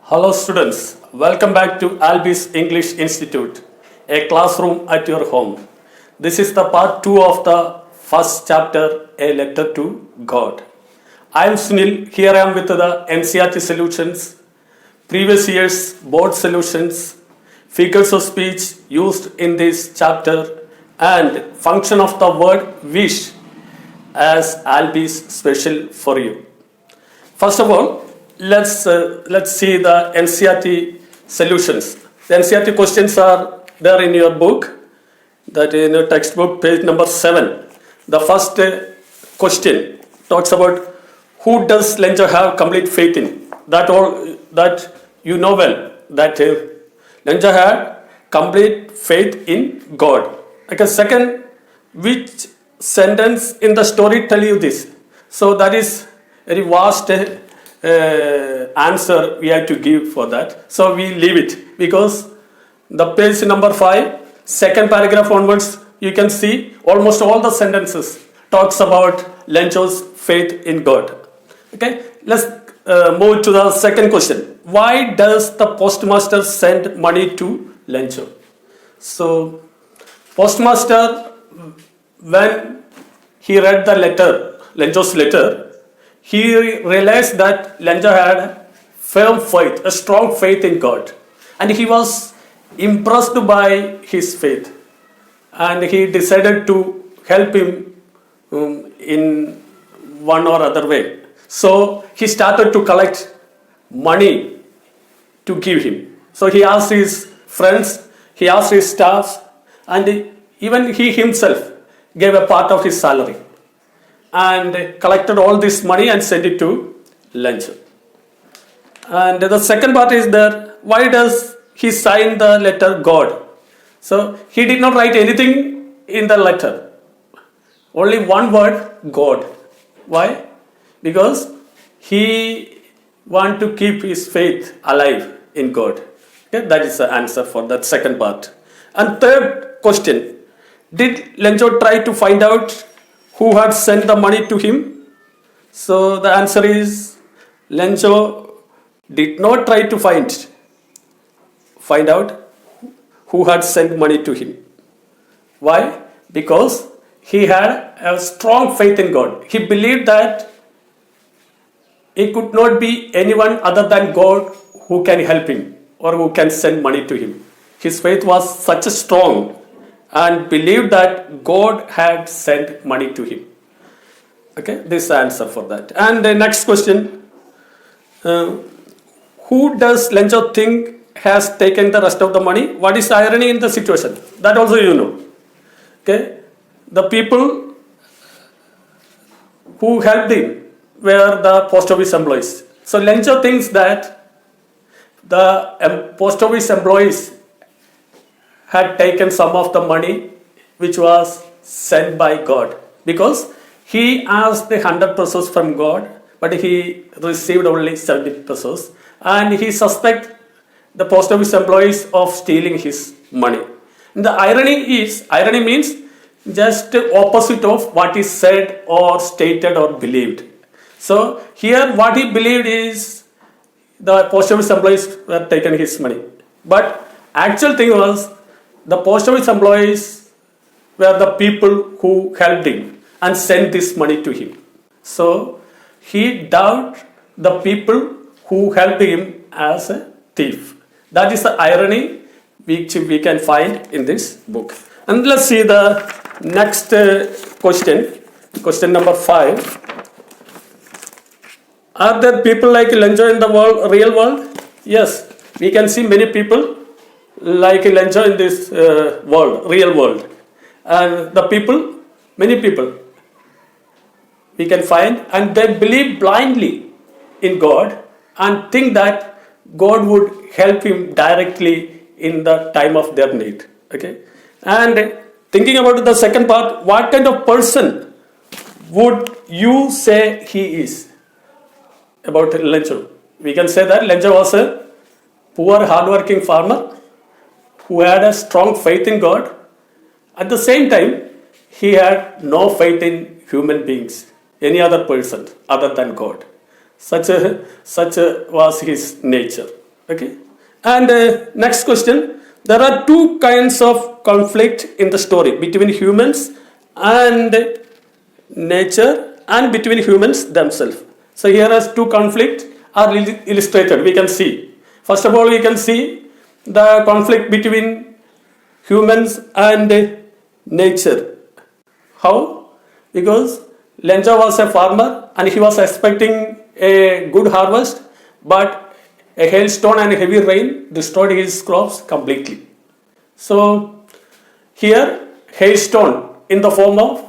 Hello students, welcome back to Albi's English Institute, a classroom at your home. This is the part 2 of the first chapter, A Letter to God. I am Sunil, here I am with the NCERT solutions, previous year's board solutions, figures of speech used in this chapter and function of the word wish as Albi's special for you. First of all, let's see the NCERT solutions. The NCERT questions are there in your book, that in your textbook, page number 7. The first question talks about who does Lenjo have complete faith in? That you know well, that Lenjo had complete faith in God. Okay, second, which sentence in the story tell you this? So that is very vast answer we have to give for that. So we leave it because the page number 5, second paragraph onwards, you can see almost all the sentences talks about Lenjo's faith in God. Okay, let's move to the second question. Why does the postmaster send money to Lenjo? So postmaster, when he read the letter, Lenjo's letter, he realized that Lenjo had firm faith, a strong faith in God. And he was impressed by his faith. And he decided to help him in one or other way. So he started to collect money to give him. So he asked his friends, he asked his staffs, and even he himself gave a part of his salary and collected all this money and sent it to Lenjo. And the second part is that why does he sign the letter God? So he did not write anything in the letter. Only one word, God. Why? Because he want to keep his faith alive in God. Okay, that is the answer for that second part. And third question, did Lenjo try to find out who had sent the money to him? So the answer is Lenjo did not try to find out who had sent money to him. Why? Because he had a strong faith in God. He believed that it could not be anyone other than God who can help him or who can send money to him. His faith was such a strong and believed that God had sent money to him. Okay, this is the answer for that. And the next question, who does Lenjo think has taken the rest of the money? What is the irony in the situation? That also you know. Okay, the people who helped him were the post office employees. So Lenjo thinks that the post office employees had taken some of the money which was sent by God, because he asked the 100 pesos from God, but he received only 70 pesos, and he suspects the post office employees of stealing his money. And the irony means just opposite of what is said or stated or believed. So here what he believed is the post office employees were taken his money, but actual thing was the post office employees were the people who helped him and sent this money to him. So he doubted the people who helped him as a thief. That is the irony which we can find in this book. And let's see the next question number 5. Are there people like Lenjo in the real world? Yes, we can see many people like Lenjo in this real world. And many people we can find, and they believe blindly in God and think that God would help him directly in the time of their need. Okay, and thinking about the second part, what kind of person would you say he is? About Lenjo, we can say that Lenjo was a poor, hardworking farmer who had a strong faith in God. At the same time, he had no faith in human beings, any other person other than God. Such was his nature. Okay. And next question. There are two kinds of conflict in the story between humans and nature and between humans themselves. So here as two conflicts are illustrated. We can see. First of all, we can see the conflict between humans and nature. How? Because Lenja was a farmer and he was expecting a good harvest, but a hailstone and heavy rain destroyed his crops completely. So here hailstone in the form of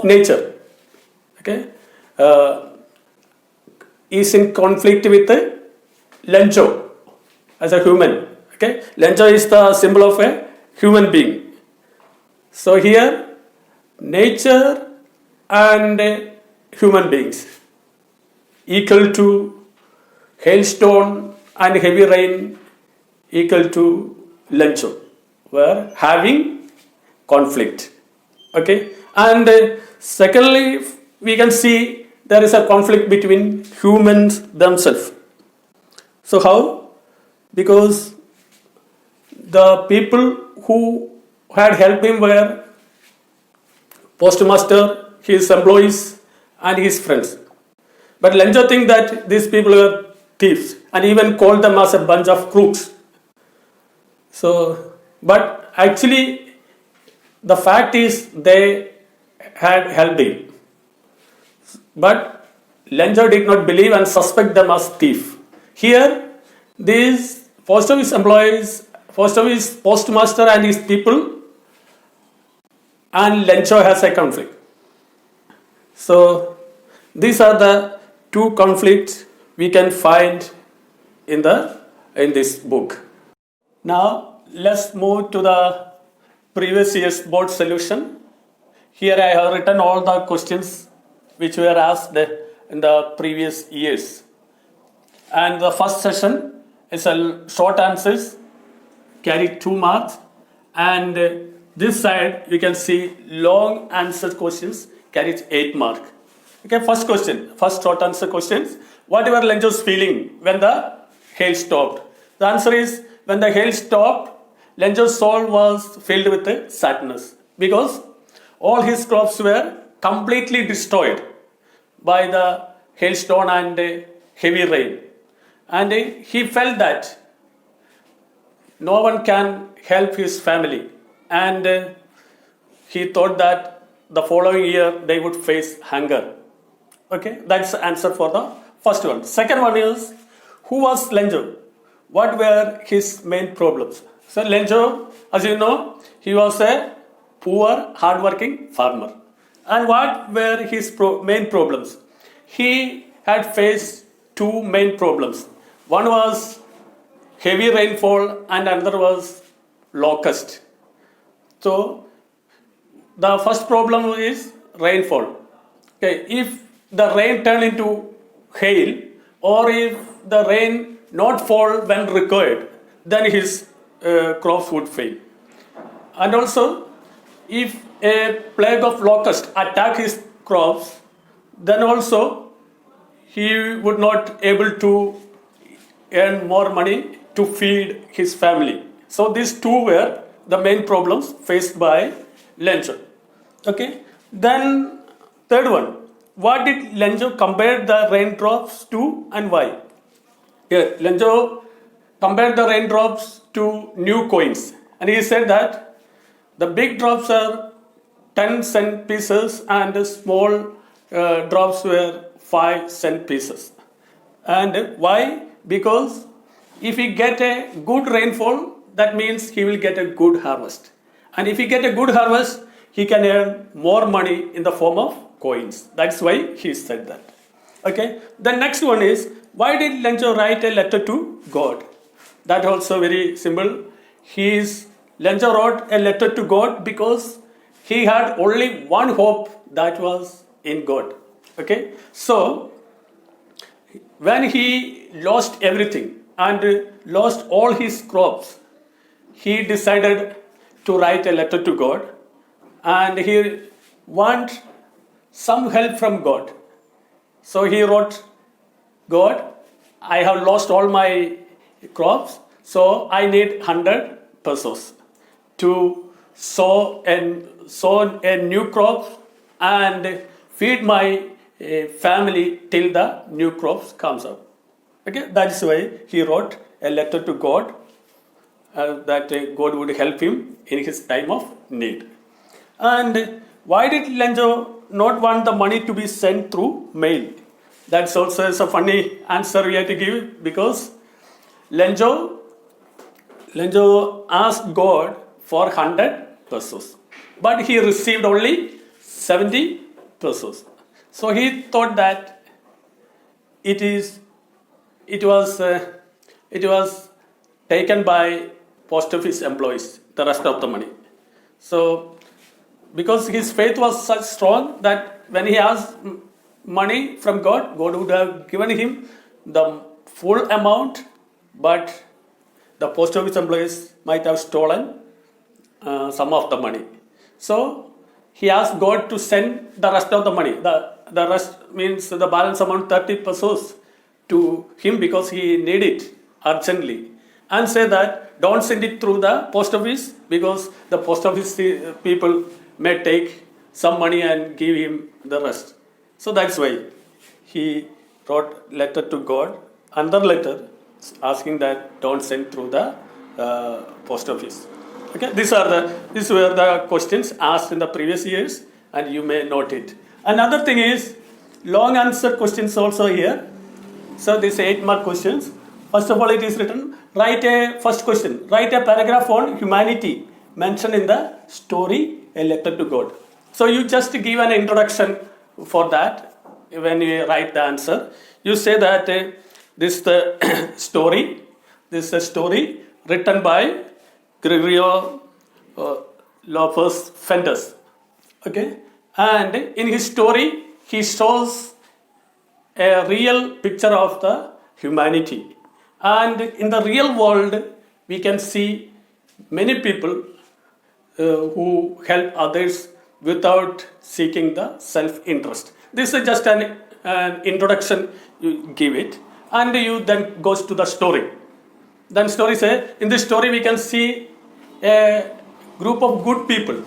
nature, okay, is in conflict with the Lencho as a human. Okay, Lencho is the symbol of a human being. So here nature and human beings equal to hailstone and heavy rain equal to Lencho, where having conflict. Okay, and secondly, we can see there is a conflict between humans themselves. So how? Because the people who had helped him were postmaster, his employees, and his friends. But Lenjo think that these people were thieves and even called them as a bunch of crooks. So, but actually, the fact is they had helped him. But Lenjo did not believe and suspect them as thief. Here, these post office employees, post office postmaster and his people, and Lencho has a conflict. So these are the two conflicts we can find in this book. Now let's move to the previous year's board solution. Here I have written all the questions which were asked in the previous years. And the first session is a short answers, carry 2 marks, and this side you can see long answer questions carries 8 marks. Okay, first question, first short answer questions. What were Lenjo's feeling when the hail stopped? The answer is when the hail stopped, Lenjo's soul was filled with sadness because all his crops were completely destroyed by the hailstone and heavy rain. And he felt that no one can help his family. And he thought that the following year they would face hunger. Okay, that's the answer for the first one. Second one is, who was Lenjo? What were his main problems? So Lenjo, as you know, he was a poor, hardworking farmer. And what were his main problems? He had faced two main problems. One was heavy rainfall and another was locust. So the first problem is rainfall. Okay, if the rain turned into hail or if the rain not fall when required, then his crops would fail. And also, if a plague of locust attack his crops, then also he would not able to earn more money to feed his family. So these two were the main problems faced by Lenjo. Okay. Then third one, what did Lenjo compare the raindrops to and why? Here, Lenjo compared the raindrops to new coins, and he said that the big drops are 10-cent pieces and the small drops were 5-cent pieces. And why? Because if he get a good rainfall, that means he will get a good harvest. And if he get a good harvest, he can earn more money in the form of coins. That's why he said that. Okay. The next one is, why did Lenjo write a letter to God? That also very simple. Lenjo wrote a letter to God because he had only one hope, that was in God. Okay. So when he lost everything and lost all his crops, he decided to write a letter to God, and he want some help from God. So he wrote, God, I have lost all my crops, so I need 100 pesos to sow a new crop and feed my family till the new crops comes up. Okay, that is why he wrote a letter to God that God would help him in his time of need. And why did Lenjo not want the money to be sent through mail? That's also a funny answer we have to give, because Lenjo asked God for 100 pesos, but he received only 70 pesos. So he thought that it was taken by post office employees, the rest of the money. So because his faith was such strong that when he asked money from God, God would have given him the full amount, but the post office employees might have stolen some of the money. So he asked God to send the rest of the money. The rest means the balance amount 30 pesos to him, because he needed it urgently, and say that don't send it through the post office, because the post office people may take some money and give him the rest. So that's why he wrote letter to God, another letter asking that don't send through the post office. Okay, these were the questions asked in the previous years, and you may note it. Another thing is long answer questions also here. So these 8-mark questions. First of all, it is written, write a paragraph on humanity mentioned in the story, a letter to God. So you just give an introduction for that. When you write the answer, you say that this is the story. This is a story written by Gregorio Lopez Fendes. Okay, and in his story, he shows a real picture of the humanity. And in the real world, we can see many people who help others without seeking the self-interest. This is just an introduction, you give it, and you then goes to the story. Then story say, in this story we can see a group of good people,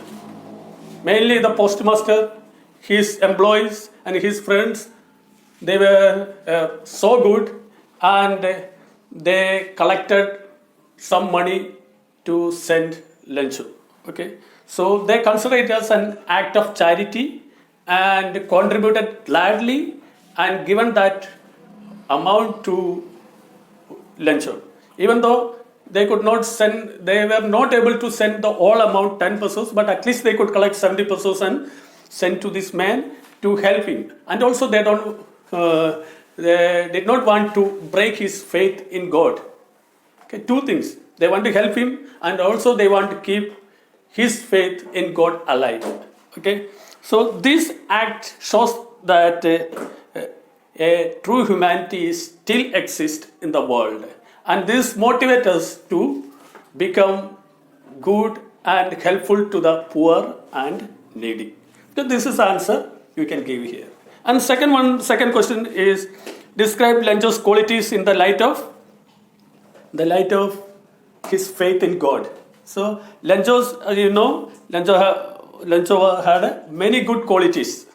mainly the postmaster, his employees and his friends. They were so good, and they collected some money to send Lencho. Okay, so they consider it as an act of charity and contributed gladly and given that amount to Lencho. Even though they could not send, they were not able to send the whole amount 10 pesos, but at least they could collect 70 pesos and send to this man to help him. And also they did not want to break his faith in God. Okay, two things. They want to help him, and also they want to keep his faith in God alive. Okay, so this act shows that a true humanity still exists in the world, and this motivates us to become good and helpful to the poor and needy. So this is the answer you can give here. And second question is, describe Lencho's qualities in the light of his faith in God. So Lencho's, Lencho had many good qualities.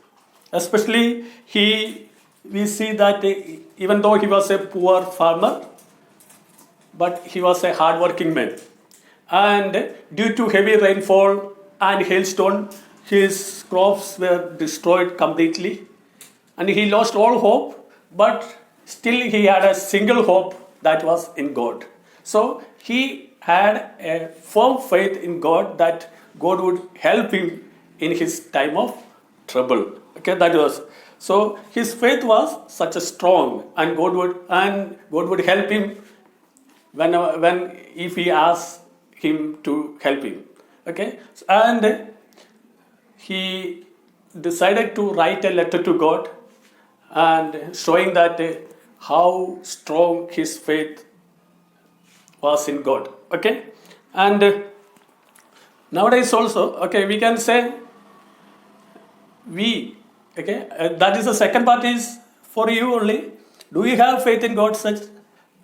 Especially we see that even though he was a poor farmer, but he was a hard-working man. And due to heavy rainfall and hailstone, his crops were destroyed completely. And he lost all hope, but still he had a single hope, that was in God. So he had a firm faith in God that God would help him in his time of trouble. Okay, that was. So his faith was such a strong, and God would help him when if he asked him to help him. Okay, and he decided to write a letter to God, and showing that how strong his faith was in God. Okay, and nowadays also, okay, we can say that is the second part is for you only. Do you have faith in God such?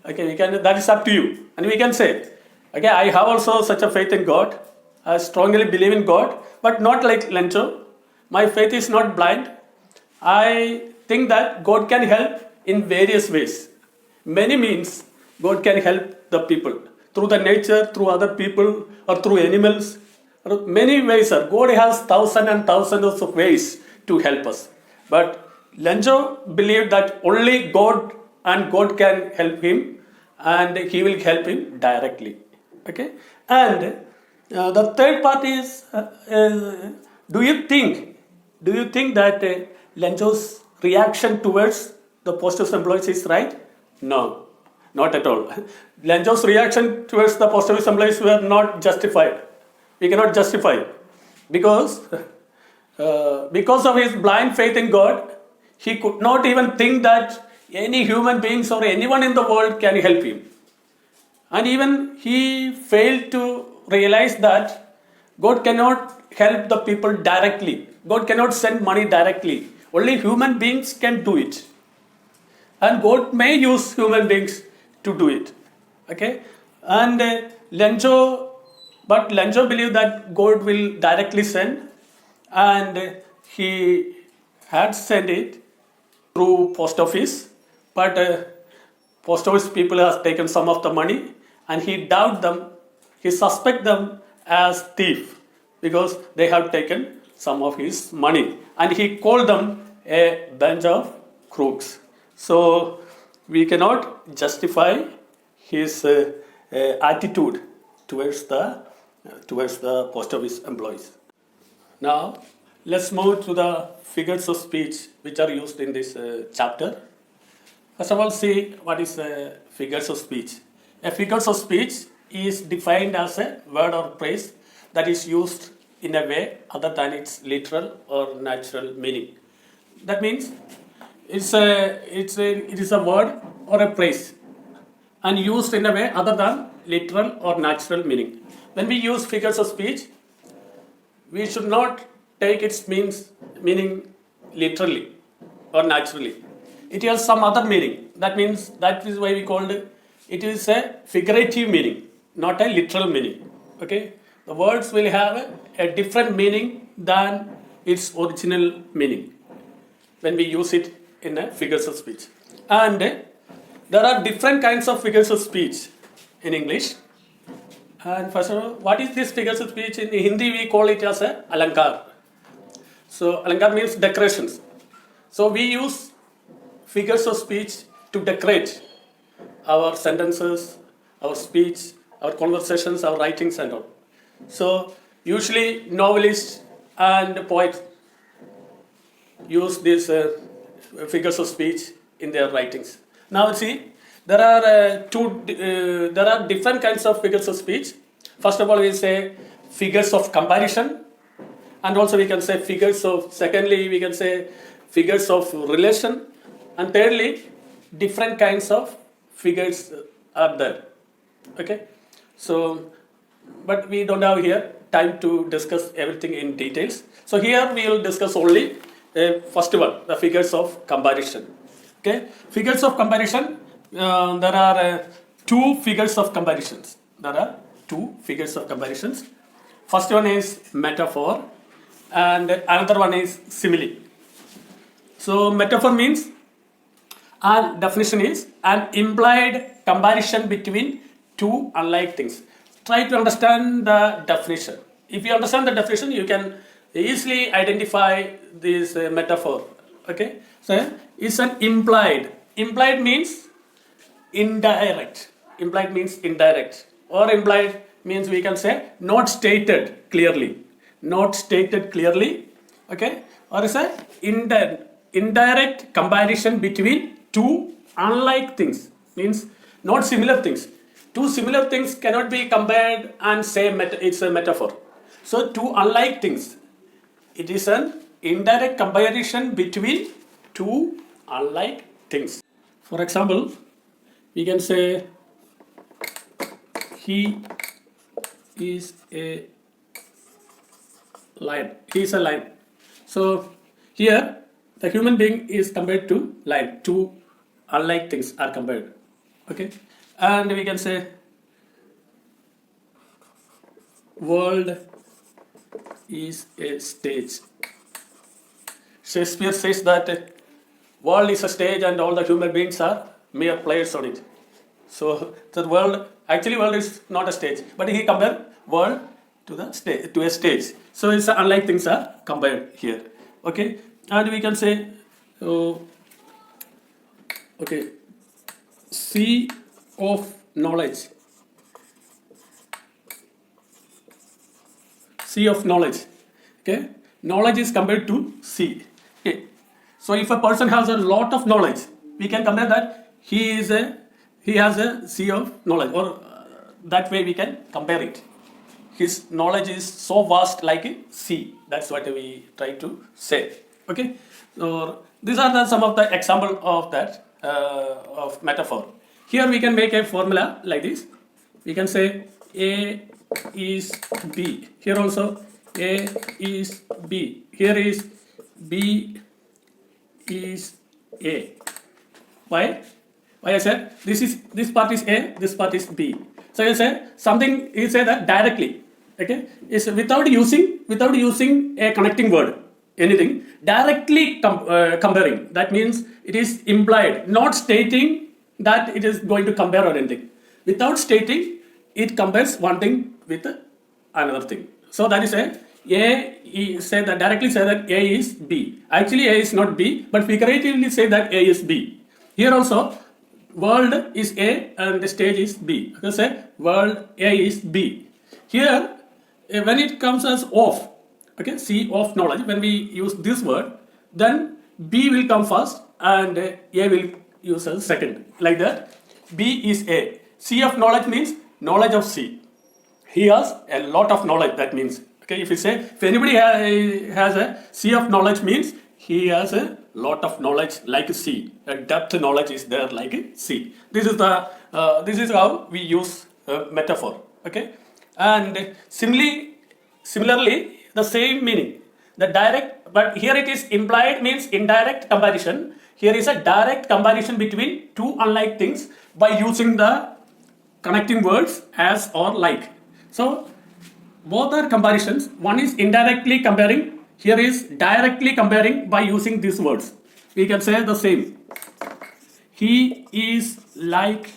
Okay, that is up to you. And we can say, okay, I have also such a faith in God. I strongly believe in God, but not like Lencho. My faith is not blind. I think that God can help in various ways. Many means God can help the people. Through the nature, through other people, or through animals. Or many ways, sir. God has thousands and thousands of ways to help us. But Lencho believed that only God and God can help him, and he will help him directly. Okay? And the third part is, do you think that Lencho's reaction towards the post office employees is right? No, not at all. Lencho's reaction towards the post office employees were not justified. We cannot justify because of his blind faith in God, he could not even think that any human beings or anyone in the world can help him. And even he failed to realize that God cannot help the people directly. God cannot send money directly. Only human beings can do it. And God may use human beings to do it. Okay? And Lencho believed that God will directly send, and he had sent it through post office, but post office people has taken some of the money, and he doubt them, he suspect them as thief because they have taken some of his money, and he called them a bunch of crooks. So we cannot justify his attitude towards the post office employees. Now let's move to the figures of speech which are used in this chapter. First of all, see what is figures of speech. A figures of speech is defined as a word or phrase that is used in a way other than its literal or natural meaning. That means it is a word or a phrase and used in a way other than literal or natural meaning. When we use figures of speech, we should not take its meaning literally or naturally. It has some other meaning. That is why we called it is a figurative meaning, not a literal meaning. Okay? The words will have a different meaning than its original meaning when we use it in a figures of speech. And there are different kinds of figures of speech in English. And first of all, what is this figures of speech? In Hindi, we call it as a alankar. So alankar means decorations. So we use figures of speech to decorate our sentences, our speech, our conversations, our writings and all. So usually novelists and poets use these figures of speech in their writings. Now see, there are different kinds of figures of speech. First of all, we say figures of comparison, and also we can say secondly we can say figures of relation, and thirdly different kinds of figures are there. Okay, so but we don't have here time to discuss everything in details. So here we will discuss only first one, the figures of comparison. Okay, figures of comparison. There are two figures of comparisons. First one is metaphor, and another one is simile. So metaphor means, and definition is an implied comparison between two unlike things. Try to understand the definition. If you understand the definition, you can easily identify this metaphor. Okay, so it's an implied. Implied means indirect. Implied means indirect, or implied means we can say not stated clearly. Okay, or is a indirect comparison between two unlike things, means not similar things. Two similar things cannot be compared and say it's a metaphor. So two unlike things, it is an indirect comparison between two unlike things. For example, we can say he is a lion. He is a lion. So here the human being is compared to lion. Two unlike things are compared. Okay, and we can say world is a stage. Shakespeare says that world is a stage and all the human beings are mere players on it. So the world, actually world is not a stage, but he compared world to the stage, to a stage. So it's unlike things are compared here. Okay, and we can say, okay, sea of knowledge. Sea of knowledge. Okay, knowledge is compared to sea. Okay, so if a person has a lot of knowledge, we can compare that he has a sea of knowledge, or that way we can compare it. His knowledge is so vast like a sea. That's what we try to say. Okay, so these are some of the example of that of metaphor. Here we can make a formula like this. We can say A is B. Here also A is B. Here is B is A. Why? Why I said this part is A, this part is B. So you say something, you say that directly. Okay, is without using a connecting word, anything, directly comparing. That means it is implied, not stating that it is going to compare or anything. Without stating, it compares one thing with another thing. So that is say that directly say that A is B. Actually A is not B, but figuratively say that A is B. Here also world is A and the stage is B. You say world A is B. Here when it comes as of, okay, sea of knowledge, when we use this word, then B will come first and A will use as second. Like that, B is A. Sea of knowledge means knowledge of sea. He has a lot of knowledge, that means. Okay, if you say, if anybody has a sea of knowledge means he has a lot of knowledge like a sea. A depth knowledge is there like a sea. This is how we use metaphor. Okay, and similarly the same meaning. The direct, but here it is implied means indirect comparison. Here is a direct comparison between two unlike things by using the connecting words as or like. So both are comparisons. One is indirectly comparing. Here is directly comparing by using these words. We can say the same. He is like.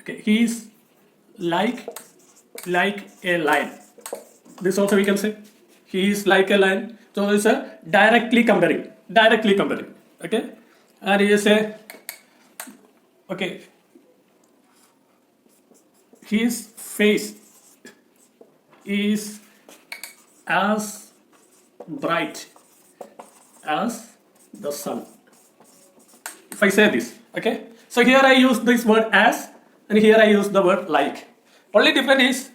Okay, he is like a lion. This also we can say. He is like a lion. So it's a directly comparing. Directly comparing. Okay, and you say, okay, his face is as bright as the sun. If I say this, okay, so here I use this word as, and here I use the word like. Only difference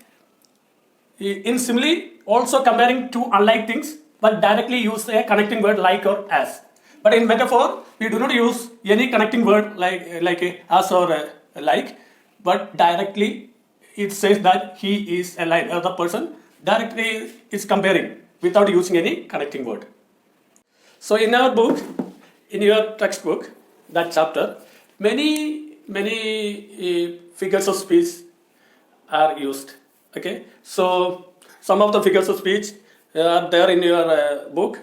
is in simile also comparing two unlike things, but directly use a connecting word like or as. But in metaphor, we do not use any connecting word like as or like, but directly it says that he is a lion. The person directly is comparing without using any connecting word. So in our book, in your textbook, that chapter, many figures of speech are used. Okay, so some of the figures of speech are there in your book,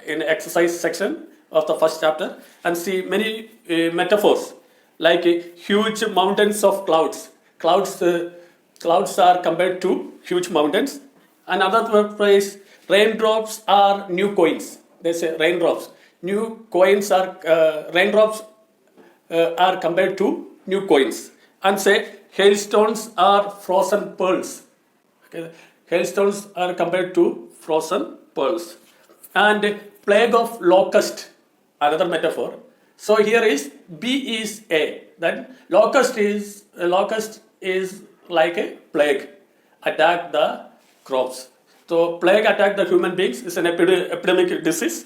in exercise section of the first chapter, and see many metaphors like huge mountains of clouds. Clouds are compared to huge mountains. Another phrase, raindrops are new coins. They say raindrops. New coins are raindrops are compared to new coins. And say hailstones are frozen pearls. Okay. Hailstones are compared to frozen pearls. And plague of locust, another metaphor. So here is B is A. Then locust is like a plague, attack the crops. So plague attack the human beings is an epidemic disease.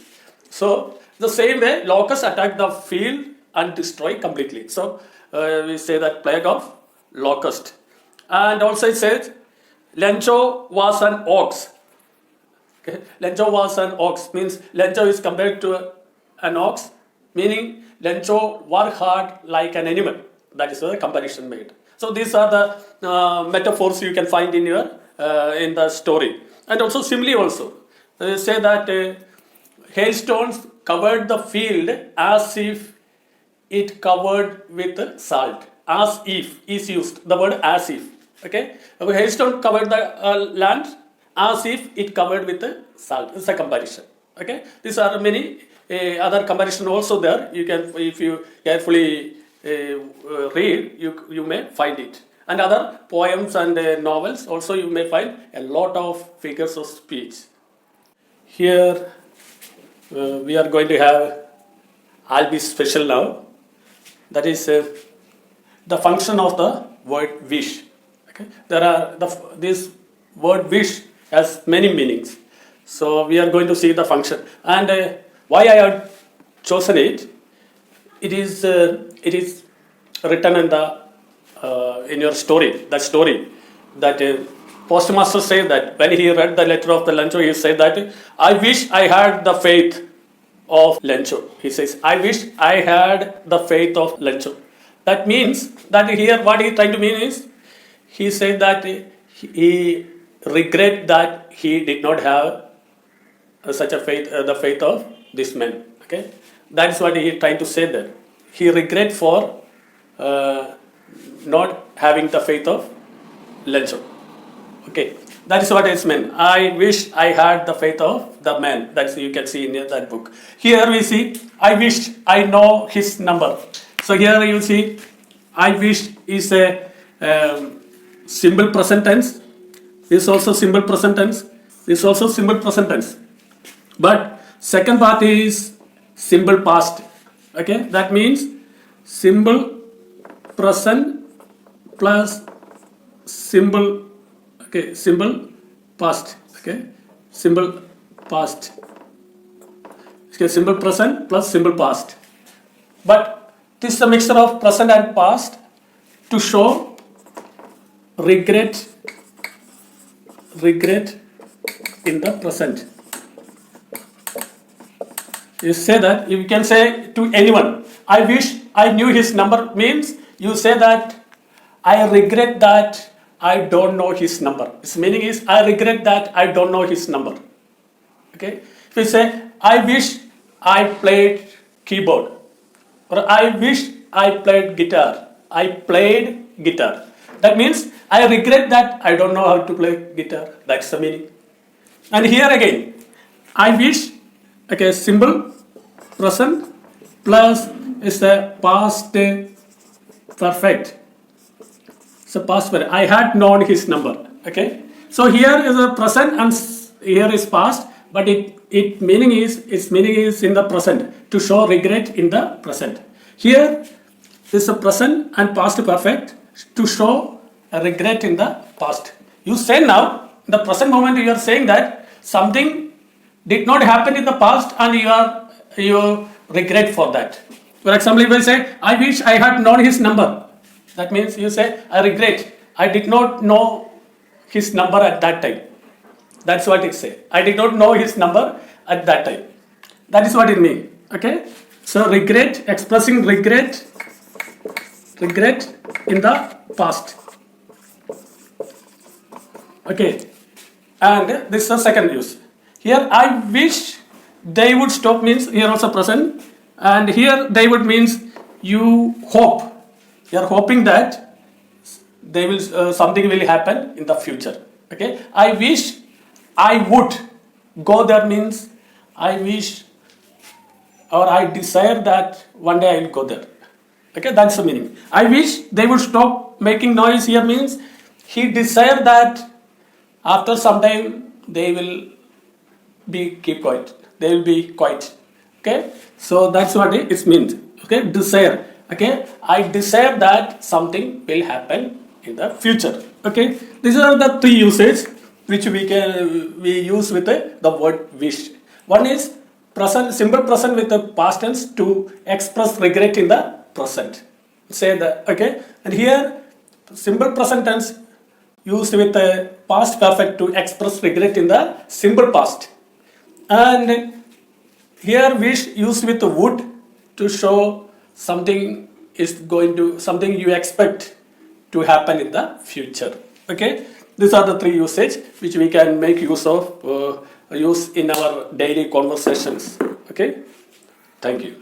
So the same way locusts attack the field and destroy completely. So we say that plague of locust. And also it says Lencho was an ox. Okay. Lencho was an ox means Lencho is compared to an ox, meaning Lencho worked hard like an animal. That is the comparison made. So these are the metaphors you can find in your in the story. And also simile also. They say that hailstones covered the field as if it covered with salt. As if is used. The word as if. Okay. A hailstone covered the land as if it covered with salt. It's a comparison. Okay. These are many other comparison also there. You can, if you carefully read, you may find it. And other poems and novels also you may find a lot of figures of speech. Here we are going to have, I'll be special now. That is the function of the word wish. Okay? There are this word wish has many meanings. So we are going to see the function. And why I have chosen it, it is written in the in your story, that story, that postmaster said that when he read the letter of the Lencho, he said that I wish I had the faith of Lencho. He says, I wish I had the faith of Lencho. That means that here what he is trying to mean is, he said that he regret that he did not have such a faith, the faith of this man. Okay, that is what he is trying to say there. He regret for not having the faith of Lencho. Okay, that is what it meant. I wish I had the faith of the man. That's you can see in that book. Here we see, I wish I know his number. So here you see, I wish is a simple present tense. This is also simple present tense. This is also simple present tense. But second part is simple past. Okay, that means simple present plus simple, okay, simple past. Okay, simple past. Okay, simple present plus simple past. But this is a mixture of present and past to show regret in the present. You say that, you can say to anyone, I wish I knew his number, means you say that I regret that I don't know his number. Its meaning is I regret that I don't know his number. Okay. If you say I wish I played keyboard, or I wish I played guitar. I played guitar. That means I regret that I don't know how to play guitar. That's the meaning. And here again, I wish, okay, simple present plus is the past perfect. So past perfect. I had known his number. Okay. So here is a present and here is past, but its meaning is in the present to show regret in the present. Here is a present and past perfect to show a regret in the past. You say now, in the present moment you are saying that something did not happen in the past and you regret for that. For example, if I say, I wish I had known his number. That means you say, I regret. I did not know his number at that time. That's what it says. I did not know his number at that time. That is what it means. Okay? So regret, expressing regret in the past. Okay. And this is the second use. Here I wish they would stop means here also present. And here they would means you hope. You are hoping that they will something will happen in the future. Okay. I wish I would go there means I wish or I desire that one day I will go there. Okay, that's the meaning. I wish they would stop making noise here means he desired that after some time they will keep quiet. They will be quiet. Okay, so that's what it means. Okay, desire. Okay, I desire that something will happen in the future. Okay, these are the three usages which we use with the word wish. One is present, simple present with the past tense to express regret in the present. Say that, okay, and here simple present tense used with the past perfect to express regret in the simple past, and here wish used with the would to show something is going to something you expect to happen in the future. Okay, these are the three usage which we can make use in our daily conversations. Okay, thank you.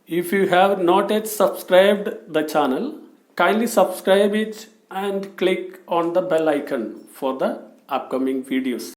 If you have not yet subscribed the channel, kindly subscribe it and click on the bell icon for the upcoming videos.